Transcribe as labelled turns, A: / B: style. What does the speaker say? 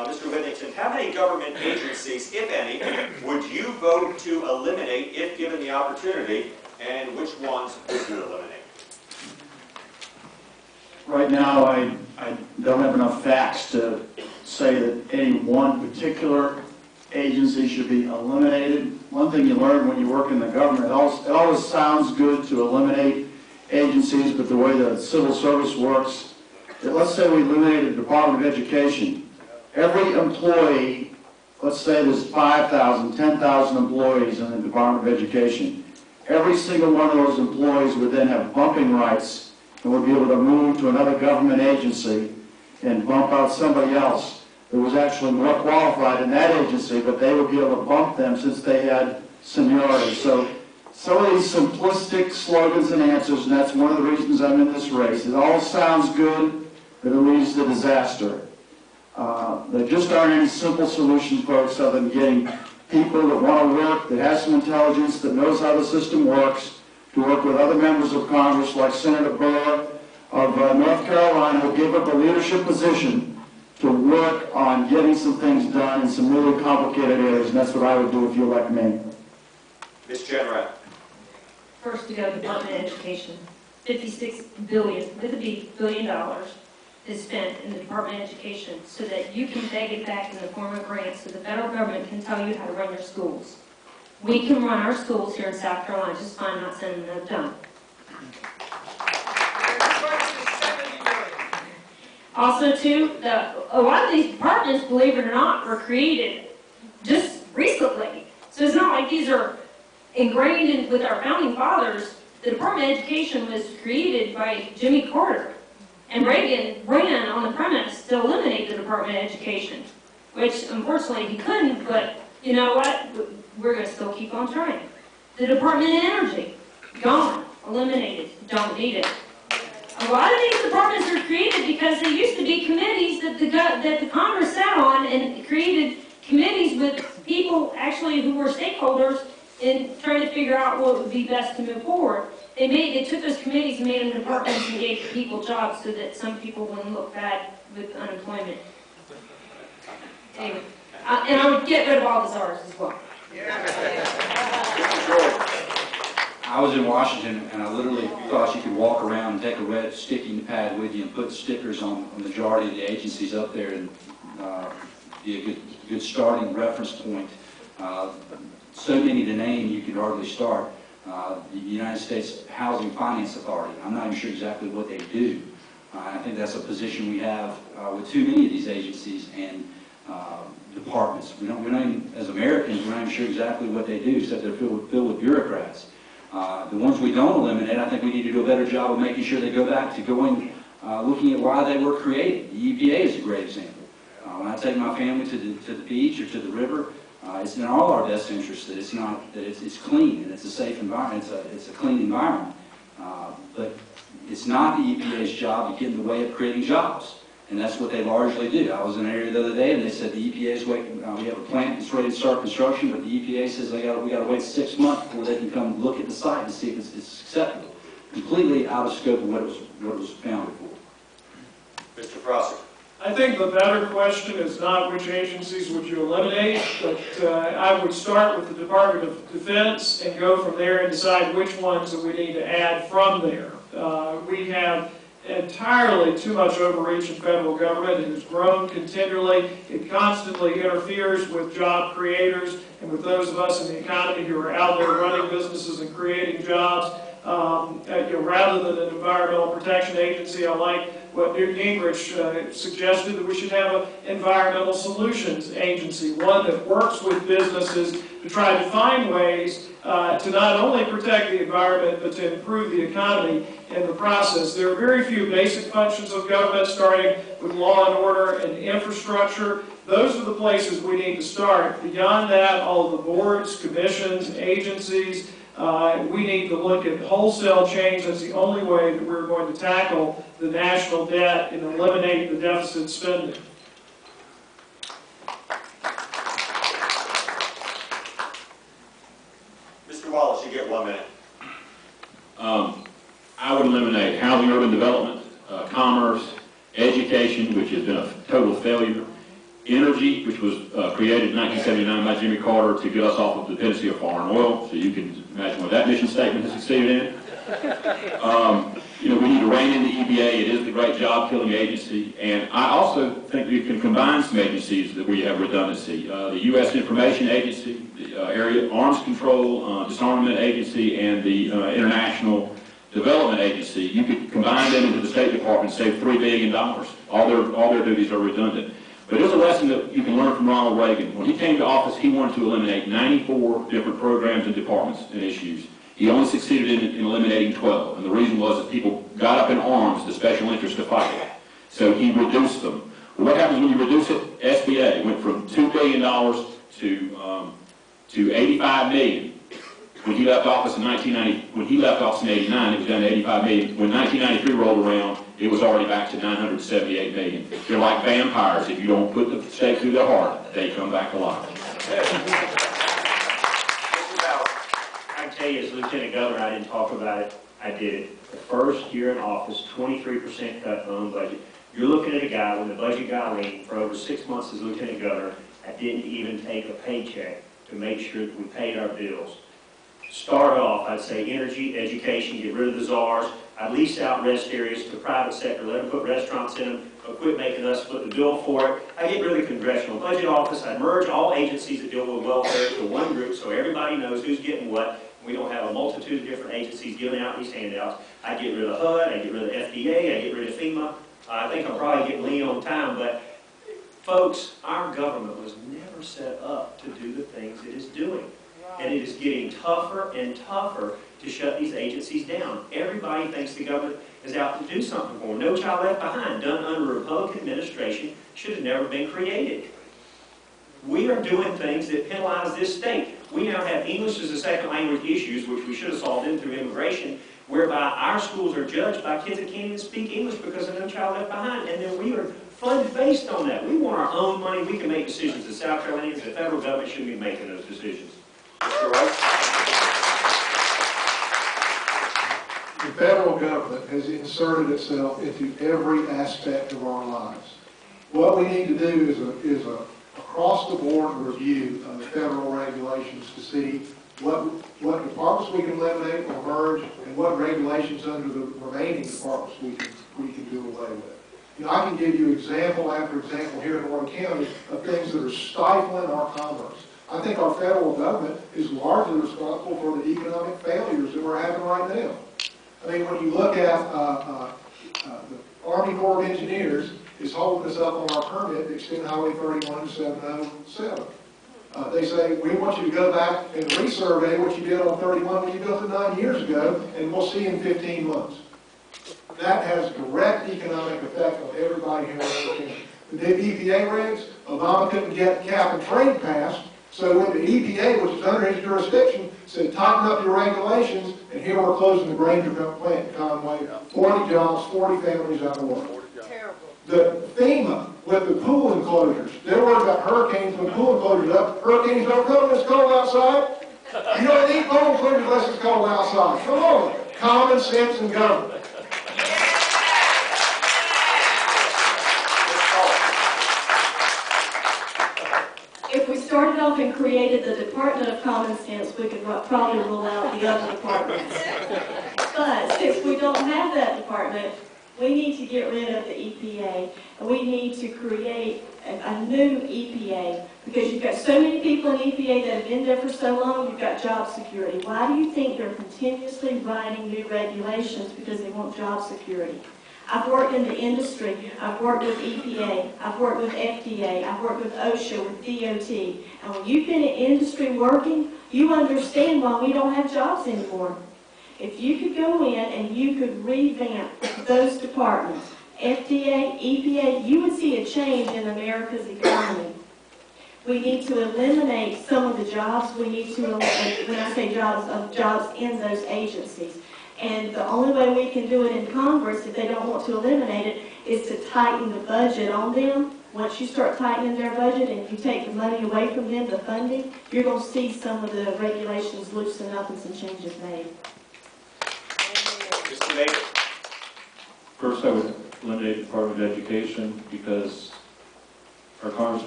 A: Mr. Whittington, how many government agencies, if any, would you vote to eliminate if given the opportunity, and which ones would you eliminate?
B: Right now, I don't have enough facts to say that any one particular agency should be eliminated. One thing you learn when you work in the government, it always sounds good to eliminate agencies, but the way the civil service works, let's say we eliminated the Department of Education. Every employee, let's say there's 5,000, 10,000 employees in the Department of Education. Every single one of those employees would then have bumping rights and would be able to move to another government agency and bump out somebody else that was actually more qualified in that agency, but they would be able to bump them since they had seniority. So some of these simplistic slogans and answers, and that's one of the reasons I'm in this race. It all sounds good, but it leads to disaster. There just aren't any simple solutions, folks, other than getting people that want to work, that has some intelligence, that knows how the system works, to work with other members of Congress like Senator Burr of North Carolina, who gave up a leadership position to work on getting some things done in some really complicated areas, and that's what I would do if you elect me.
A: Ms. Jenrette.
C: First, we got Department of Education. $56 billion, with a B, $billion is spent in the Department of Education so that you can beg it back in the form of grants so the federal government can tell you how to run your schools. We can run our schools here in South Carolina just fine, not sending them done. Also, too, a lot of these departments, believe it or not, were created just recently. So it's not like these are ingrained with our founding fathers. The Department of Education was created by Jimmy Carter. And Reagan ran on the premise to eliminate the Department of Education, which unfortunately he couldn't, but you know what? We're going to still keep on trying. The Department of Energy, gone, eliminated, don't need it. A lot of these departments are created because they used to be committees that the Congress sat on and created committees with people actually who were stakeholders in trying to figure out what would be best to move forward. They took those committees and made them departments and gave people jobs so that some people wouldn't look bad with unemployment. Anyway, and I would get rid of all the czars as well.
D: I was in Washington, and I literally thought you could walk around and take a red sticky pad with you and put stickers on the majority of the agencies up there and be a good starting reference point. So many to name, you could hardly start. The United States Housing Finance Authority, I'm not even sure exactly what they do. I think that's a position we have with too many of these agencies and departments. We're not even, as Americans, we're not even sure exactly what they do, except they're filled with bureaucrats. The ones we don't eliminate, I think we need to do a better job of making sure they go back to looking at why they were created. The EPA is a great example. When I take my family to the beach or to the river, it's in all our best interest that it's clean and it's a safe environment. It's a clean environment, but it's not the EPA's job to get in the way of creating jobs, and that's what they largely do. I was in an area the other day, and they said the EPA's waiting. We have a plant that's ready to start construction, but the EPA says we got to wait 6 months before they can come look at the site and see if it's acceptable. Completely out of scope of what it was founded for.
A: Mr. Prosser.
E: I think the better question is not which agencies would you eliminate, but I would start with the Department of Defense and go from there and decide which ones that we need to add from there. We have entirely too much overreach in federal government. It has grown continually. It constantly interferes with job creators and with those of us in the economy who are out there running businesses and creating jobs. Rather than an environmental protection agency, I like what Newt Gingrich suggested, that we should have an environmental solutions agency, one that works with businesses to try to find ways to not only protect the environment, but to improve the economy in the process. There are very few basic functions of government, starting with law and order and infrastructure. Those are the places we need to start. Beyond that, all of the boards, commissions, agencies, we need to look at wholesale change. That's the only way that we're going to tackle the national debt and eliminate the deficit spending.
A: Mr. Wallace, you get 1 minute.
F: I would eliminate housing, urban development, commerce, education, which has been a total failure, Energy, which was created in 1979 by Jimmy Carter to get us off of the dependency of foreign oil. So you can imagine what that mission statement has succeeded in. You know, we need to rein in the EPA. It is the great job-killing agency. And I also think we can combine some agencies that we have redundancy. The U.S. Information Agency, the Area Arms Control, Disarmament Agency, and the International Development Agency. You could combine them into the State Department and save $3 billion. All their duties are redundant. But there's a lesson that you can learn from Ronald Reagan. When he came to office, he wanted to eliminate 94 different programs and departments and issues. He only succeeded in eliminating 12, and the reason was that people got up in arms, the special interest, to fight it. So he reduced them. Well, what happens when you reduce it? SBA went from $2 billion to $85 million. When he left office in 1990, when he left office in '89, it was down to $85 million. When 1993 rolled around, it was already back to $978 million. They're like vampires. If you don't put the stake through their heart, they come back alive.
G: I can tell you, as Lieutenant Governor, I didn't talk about it. I did it. The first year in office, 23% cut in own budget. You're looking at a guy, when the budget got lean, for over 6 months as Lieutenant Governor, I didn't even take a paycheck to make sure that we paid our bills. Start off, I'd say energy, education, get rid of the czars. I leased out rest areas to the private sector, let them put restaurants in them, quit making us foot the bill for it. I get rid of the Congressional Budget Office. I merge all agencies that deal with welfare to one group so everybody knows who's getting what. We don't have a multitude of different agencies giving out these handouts. I get rid of HUD, I get rid of FDA, I get rid of FEMA. I think I'm probably getting lean on time, but folks, our government was never set up to do the things it is doing. And it is getting tougher and tougher to shut these agencies down. Everybody thinks the government is out to do something for them. No Child Left Behind, done under a Republican administration, should have never been created. We are doing things that penalize this state. We now have English as a second language issues, which we should have solved in through immigration, whereby our schools are judged by kids that can't even speak English because of No Child Left Behind. And then we are funded based on that. We want our own money. We can make decisions. The South Carolinians, the federal government shouldn't be making those decisions.
A: Mr. Wright?
H: The federal government has inserted itself into every aspect of our lives. What we need to do is a across-the-board review of the federal regulations to see what departments we can eliminate or merge and what regulations under the remaining departments we can do away with. You know, I can give you example after example here in Horry County of things that are stifling our commerce. I think our federal government is largely responsible for the economic failures that we're having right now. I mean, when you look at the Army Corps of Engineers is holding us up on our permit to extend Highway 31 to 707. They say, we want you to go back and resurvey what you did on 31 when you built it 9 years ago, and we'll see in 15 months. That has direct economic effect on everybody here in Horry County. The big EPA regs, Obama couldn't get cap and trade passed, so when the EPA, which is under his jurisdiction, said tighten up your regulations, and here we're closing the Granger plant in Conway, 40 jobs, 40 families out of work.
I: Terrible.
H: The FEMA with the pool enclosures, they're worried about hurricanes when pool enclosures up. Hurricanes don't come when it's cold outside. You don't need pool enclosures unless it's cold outside. Come on, common sense in government.
C: If we started off and created the Department of Common Sense, we could probably rule out the other departments. But since we don't have that department, we need to get rid of the EPA, and we need to create a new EPA, because you've got so many people in EPA that have been there for so long, you've got job security. Why do you think they're continuously writing new regulations? Because they want job security. I've worked in the industry, I've worked with EPA, I've worked with FDA, I've worked with OSHA, with DOT, and when you've been in industry working, you understand why we don't have jobs anymore. If you could go in and you could revamp those departments, FDA, EPA, you would see a change in America's economy. We need to eliminate some of the jobs. We need to eliminate, when I say jobs, jobs in those agencies. And the only way we can do it in Congress, if they don't want to eliminate it, is to tighten the budget on them. Once you start tightening their budget and you take the money away from them, the funding, you're going to see some of the regulations loosen up and some changes made.
A: Mr. Mayor.
J: First, I would eliminate the Department of Education because our Congress